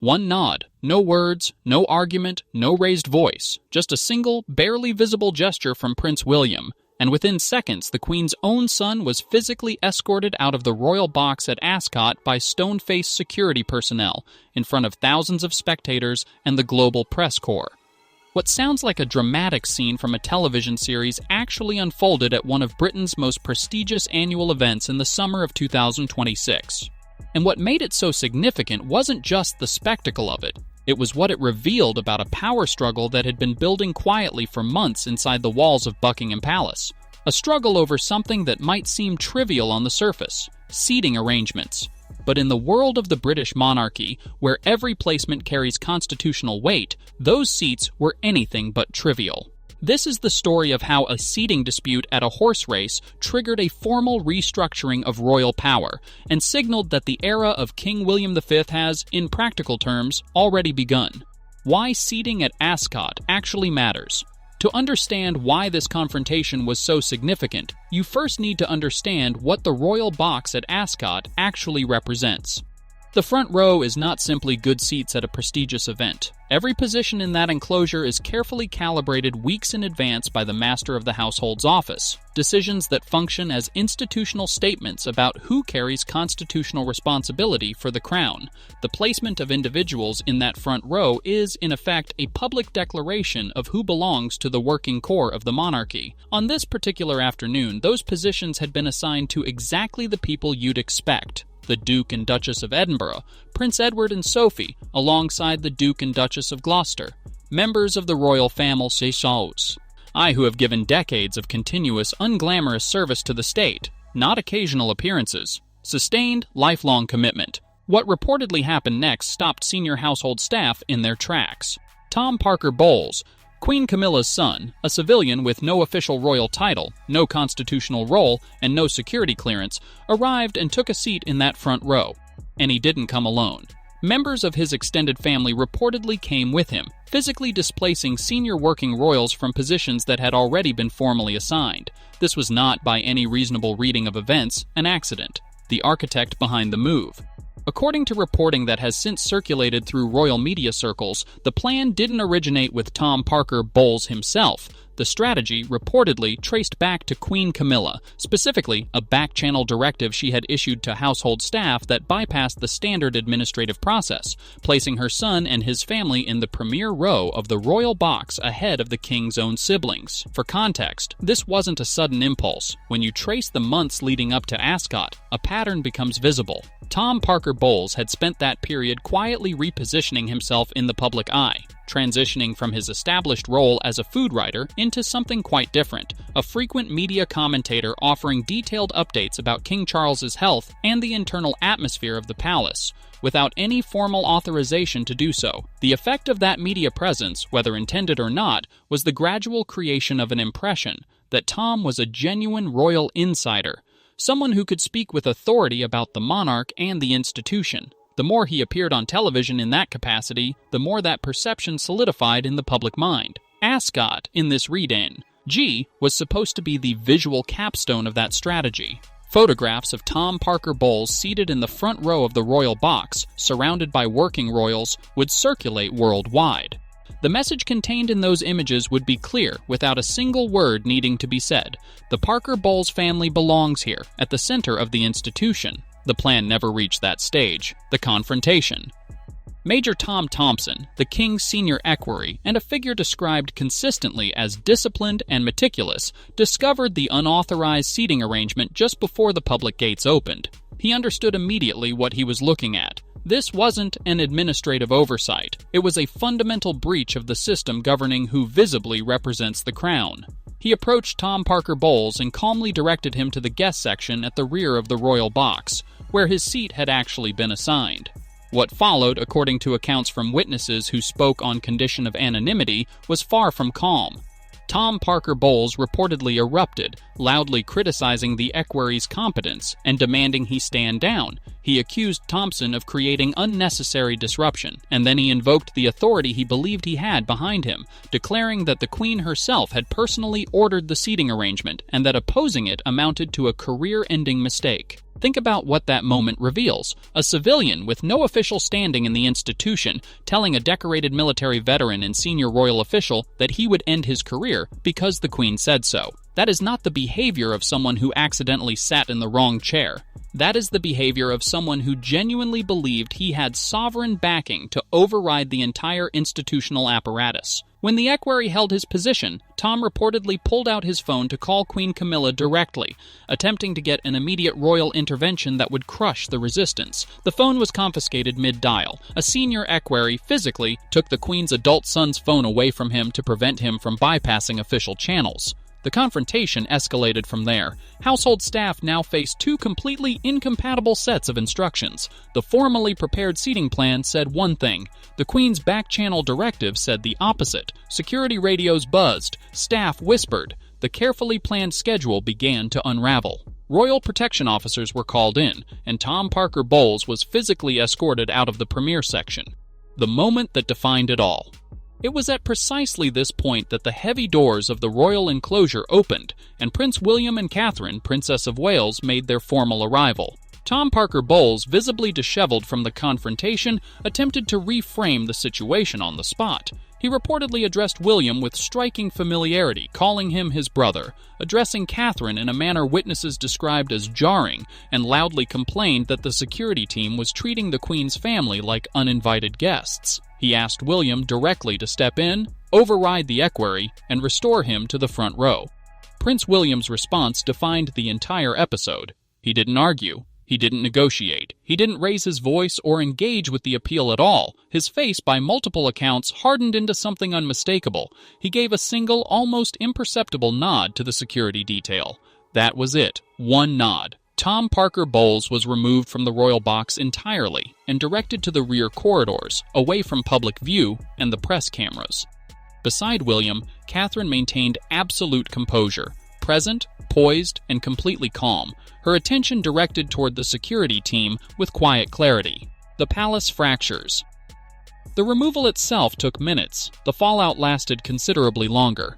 One nod, no words, no argument, no raised voice, just a single, barely visible gesture from Prince William, and within seconds the Queen's own son was physically escorted out of the royal box at Ascot by stone-faced security personnel in front of thousands of spectators and the global press corps. What sounds like a dramatic scene from a television series actually unfolded at one of Britain's most prestigious annual events in the summer of 2026. And what made it so significant wasn't just the spectacle of it. It was what it revealed about a power struggle that had been building quietly for months inside the walls of Buckingham Palace. A struggle over something that might seem trivial on the surface: seating arrangements. But in the world of the British monarchy, where every placement carries constitutional weight, those seats were anything but trivial. This is the story of how a seating dispute at a horse race triggered a formal restructuring of royal power and signaled that the era of King William V has, in practical terms, already begun. Why seating at Ascot actually matters. To understand why this confrontation was so significant, you first need to understand what the royal box at Ascot actually represents. The front row is not simply good seats at a prestigious event. Every position in that enclosure is carefully calibrated weeks in advance by the Master of the Household's office. Decisions that function as institutional statements about who carries constitutional responsibility for the crown. The placement of individuals in that front row is, in effect, a public declaration of who belongs to the working core of the monarchy. On this particular afternoon, those positions had been assigned to exactly the people you'd expect. The Duke and Duchess of Edinburgh, Prince Edward and Sophie, alongside the Duke and Duchess of Gloucester, members of the royal family Seychelles. I who have given decades of continuous, unglamorous service to the state, not occasional appearances, sustained, lifelong commitment. What reportedly happened next stopped senior household staff in their tracks. Tom Parker Bowles, Queen Camilla's son, a civilian with no official royal title, no constitutional role, and no security clearance, arrived and took a seat in that front row. And he didn't come alone. Members of his extended family reportedly came with him, physically displacing senior working royals from positions that had already been formally assigned. This was not, by any reasonable reading of events, an accident. The architect behind the move. According to reporting that has since circulated through royal media circles, the plan didn't originate with Tom Parker Bowles himself. The strategy reportedly traced back to Queen Camilla, specifically a back-channel directive she had issued to household staff that bypassed the standard administrative process, placing her son and his family in the premier row of the royal box ahead of the king's own siblings. For context, this wasn't a sudden impulse. When you trace the months leading up to Ascot, a pattern becomes visible. Tom Parker Bowles had spent that period quietly repositioning himself in the public eye, transitioning from his established role as a food writer into something quite different, a frequent media commentator offering detailed updates about King Charles's health and the internal atmosphere of the palace, without any formal authorization to do so. The effect of that media presence, whether intended or not, was the gradual creation of an impression that Tom was a genuine royal insider, someone who could speak with authority about the monarch and the institution. The more he appeared on television in that capacity, the more that perception solidified in the public mind. Ascot, in this read-in, was supposed to be the visual capstone of that strategy. Photographs of Tom Parker Bowles seated in the front row of the royal box, surrounded by working royals, would circulate worldwide. The message contained in those images would be clear, without a single word needing to be said. The Parker Bowles family belongs here, at the center of the institution. The plan never reached that stage. The confrontation. Major Tom Thompson, the king's senior equerry, and a figure described consistently as disciplined and meticulous, discovered the unauthorized seating arrangement just before the public gates opened. He understood immediately what he was looking at. This wasn't an administrative oversight. It was a fundamental breach of the system governing who visibly represents the crown. He approached Tom Parker Bowles and calmly directed him to the guest section at the rear of the royal box, where his seat had actually been assigned. What followed, according to accounts from witnesses who spoke on condition of anonymity, was far from calm. Tom Parker Bowles reportedly erupted, loudly criticizing the equerry's competence and demanding he stand down, He accused Thompson of creating unnecessary disruption, and then he invoked the authority he believed he had behind him, declaring that the Queen herself had personally ordered the seating arrangement and that opposing it amounted to a career-ending mistake. Think about what that moment reveals. A civilian with no official standing in the institution telling a decorated military veteran and senior royal official that he would end his career because the Queen said so. That is not the behavior of someone who accidentally sat in the wrong chair. That is the behavior of someone who genuinely believed he had sovereign backing to override the entire institutional apparatus. When the equerry held his position, Tom reportedly pulled out his phone to call Queen Camilla directly, attempting to get an immediate royal intervention that would crush the resistance. The phone was confiscated mid-dial. A senior equerry physically took the Queen's adult son's phone away from him to prevent him from bypassing official channels. The confrontation escalated from there. Household staff now faced two completely incompatible sets of instructions. The formally prepared seating plan said one thing. The Queen's back-channel directive said the opposite. Security radios buzzed. Staff whispered. The carefully planned schedule began to unravel. Royal protection officers were called in, and Tom Parker Bowles was physically escorted out of the premiere section. The moment that defined it all. It was at precisely this point that the heavy doors of the royal enclosure opened, and Prince William and Catherine, Princess of Wales, made their formal arrival. Tom Parker Bowles, visibly disheveled from the confrontation, attempted to reframe the situation on the spot. He reportedly addressed William with striking familiarity, calling him his brother, addressing Catherine in a manner witnesses described as jarring, and loudly complained that the security team was treating the Queen's family like uninvited guests. He asked William directly to step in, override the equerry, and restore him to the front row. Prince William's response defined the entire episode. He didn't argue. He didn't negotiate. He didn't raise his voice or engage with the appeal at all. His face, by multiple accounts, hardened into something unmistakable. He gave a single, almost imperceptible nod to the security detail. That was it. One nod. Tom Parker Bowles was removed from the royal box entirely and directed to the rear corridors, away from public view and the press cameras. Beside William, Catherine maintained absolute composure, present, poised, and completely calm, her attention directed toward the security team with quiet clarity. The palace fractures. The removal itself took minutes. The fallout lasted considerably longer.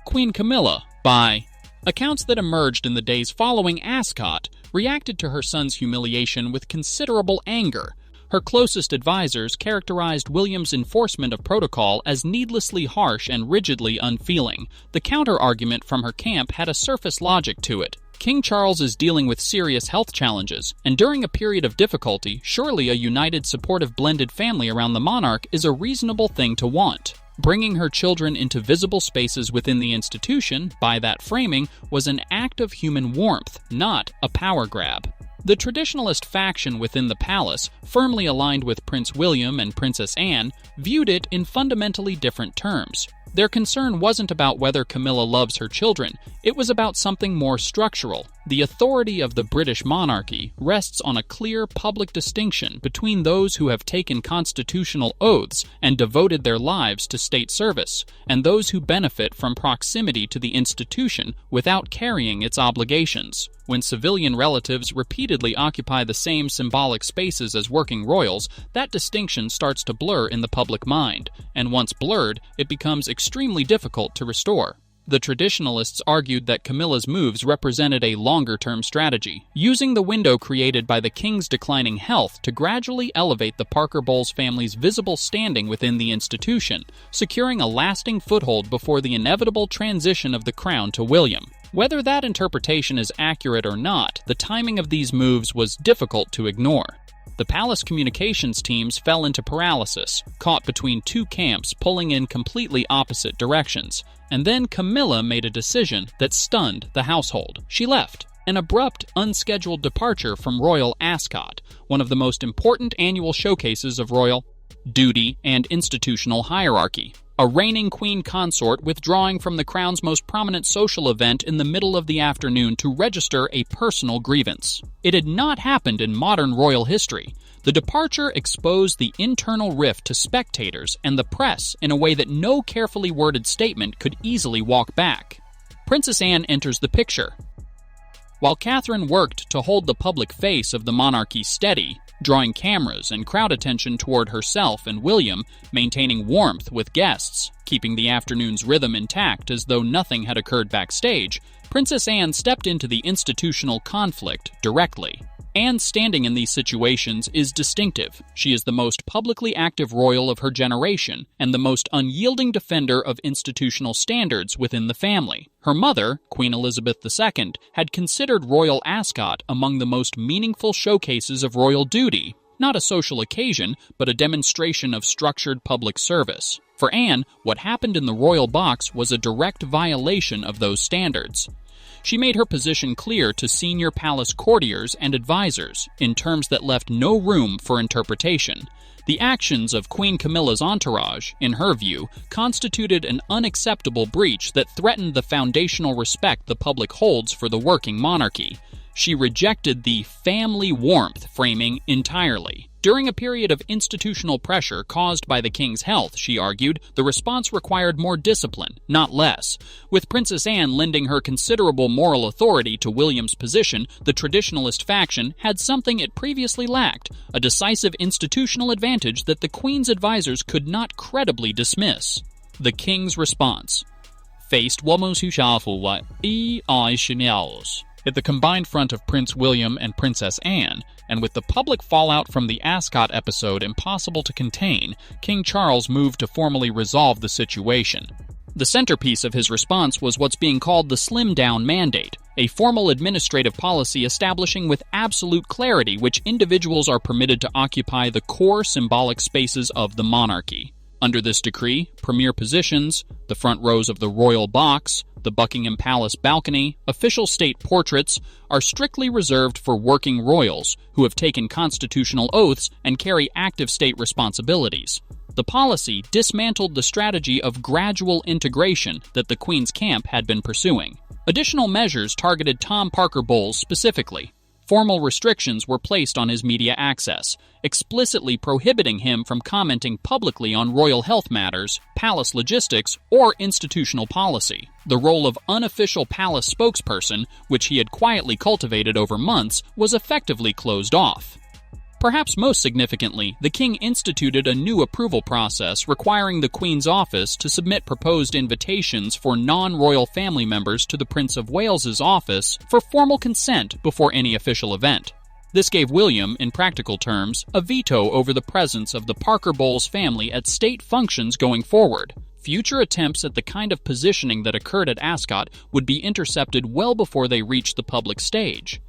Queen Camilla, by accounts that emerged in the days following Ascot, reacted to her son's humiliation with considerable anger. Her closest advisors characterized William's enforcement of protocol as needlessly harsh and rigidly unfeeling. The counter-argument from her camp had a surface logic to it. King Charles is dealing with serious health challenges, and during a period of difficulty, surely a united, supportive, blended family around the monarch is a reasonable thing to want. Bringing her children into visible spaces within the institution, by that framing, was an act of human warmth, not a power grab. The traditionalist faction within the palace, firmly aligned with Prince William and Princess Anne, viewed it in fundamentally different terms. Their concern wasn't about whether Camilla loves her children, it was about something more structural. The authority of the British monarchy rests on a clear public distinction between those who have taken constitutional oaths and devoted their lives to state service, and those who benefit from proximity to the institution without carrying its obligations. When civilian relatives repeatedly occupy the same symbolic spaces as working royals, that distinction starts to blur in the public mind, and once blurred, it becomes extremely difficult to restore. The traditionalists argued that Camilla's moves represented a longer-term strategy, using the window created by the king's declining health to gradually elevate the Parker Bowles family's visible standing within the institution, securing a lasting foothold before the inevitable transition of the crown to William. Whether that interpretation is accurate or not, the timing of these moves was difficult to ignore. The palace communications teams fell into paralysis, caught between two camps pulling in completely opposite directions. And then Camilla made a decision that stunned the household. She left, an abrupt, unscheduled departure from Royal Ascot, one of the most important annual showcases of royal duty and institutional hierarchy. A reigning queen consort withdrawing from the crown's most prominent social event in the middle of the afternoon to register a personal grievance. It had not happened in modern royal history. The departure exposed the internal rift to spectators and the press in a way that no carefully worded statement could easily walk back. Princess Anne enters the picture. While Catherine worked to hold the public face of the monarchy steady, drawing cameras and crowd attention toward herself and William, maintaining warmth with guests, keeping the afternoon's rhythm intact as though nothing had occurred backstage, Princess Anne stepped into the institutional conflict directly. Anne's standing in these situations is distinctive. She is the most publicly active royal of her generation and the most unyielding defender of institutional standards within the family. Her mother, Queen Elizabeth II, had considered Royal Ascot among the most meaningful showcases of royal duty, not a social occasion, but a demonstration of structured public service. For Anne, what happened in the royal box was a direct violation of those standards. She made her position clear to senior palace courtiers and advisors, in terms that left no room for interpretation. The actions of Queen Camilla's entourage, in her view, constituted an unacceptable breach that threatened the foundational respect the public holds for the working monarchy. She rejected the family warmth framing entirely. During a period of institutional pressure caused by the king's health, she argued, the response required more discipline, not less. With Princess Anne lending her considerable moral authority to William's position, the traditionalist faction had something it previously lacked, a decisive institutional advantage that the Queen's advisors could not credibly dismiss. The king's response. Faced At the combined front of Prince William and Princess Anne, and with the public fallout from the Ascot episode impossible to contain, King Charles moved to formally resolve the situation. The centerpiece of his response was what's being called the Slim Down Mandate, a formal administrative policy establishing with absolute clarity which individuals are permitted to occupy the core symbolic spaces of the monarchy. Under this decree, premier positions, the front rows of the royal box, the Buckingham Palace balcony, official state portraits, are strictly reserved for working royals who have taken constitutional oaths and carry active state responsibilities. The policy dismantled the strategy of gradual integration that the Queen's camp had been pursuing. Additional measures targeted Tom Parker Bowles specifically. Formal restrictions were placed on his media access, explicitly prohibiting him from commenting publicly on royal health matters, palace logistics, or institutional policy. The role of unofficial palace spokesperson, which he had quietly cultivated over months, was effectively closed off. Perhaps most significantly, the king instituted a new approval process requiring the Queen's office to submit proposed invitations for non-royal family members to the Prince of Wales's office for formal consent before any official event. This gave William, in practical terms, a veto over the presence of the Parker Bowles family at state functions going forward. Future attempts at the kind of positioning that occurred at Ascot would be intercepted well before they reached the public stage.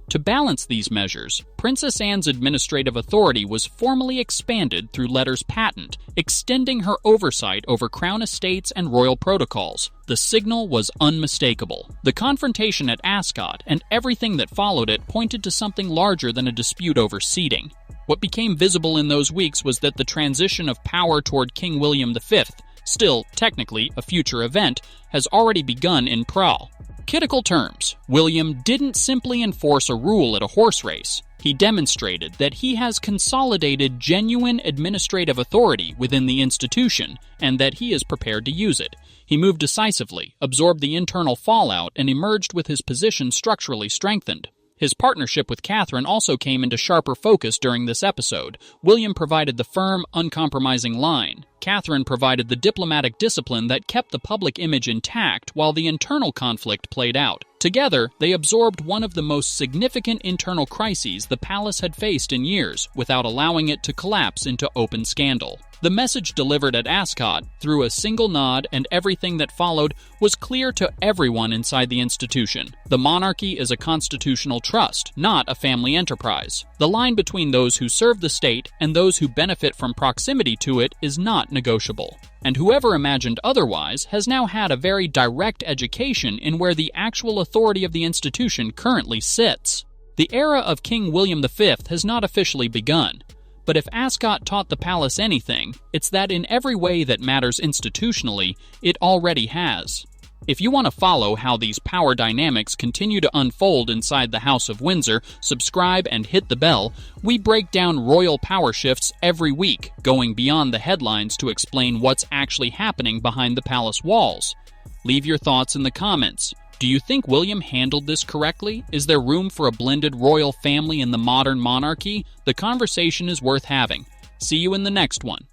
To balance these measures, Princess Anne's administrative authority was formally expanded through letters patent, extending her oversight over crown estates and royal protocols. The signal was unmistakable. The confrontation at Ascot and everything that followed it pointed to something larger than a dispute over seating. What became visible in those weeks was that the transition of power toward King William V, still technically a future event, has already begun in Prague. Critical terms, William didn't simply enforce a rule at a horse race. He demonstrated that he has consolidated genuine administrative authority within the institution, and that he is prepared to use it. He moved decisively, absorbed the internal fallout, and emerged with his position structurally strengthened. His partnership with Catherine also came into sharper focus during this episode. William provided the firm, uncompromising line. Catherine provided the diplomatic discipline that kept the public image intact while the internal conflict played out. Together, they absorbed one of the most significant internal crises the palace had faced in years without allowing it to collapse into open scandal. The message delivered at Ascot, through a single nod and everything that followed, was clear to everyone inside the institution. The monarchy is a constitutional trust, not a family enterprise. The line between those who serve the state and those who benefit from proximity to it is not negotiable. And whoever imagined otherwise has now had a very direct education in where the actual authority of the institution currently sits. The era of King William V has not officially begun. But if Ascot taught the palace anything, it's that in every way that matters institutionally, it already has. If you want to follow how these power dynamics continue to unfold inside the House of Windsor, subscribe and hit the bell. We break down royal power shifts every week, going beyond the headlines to explain what's actually happening behind the palace walls. Leave your thoughts in the comments. Do you think William handled this correctly? Is there room for a blended royal family in the modern monarchy? The conversation is worth having. See you in the next one.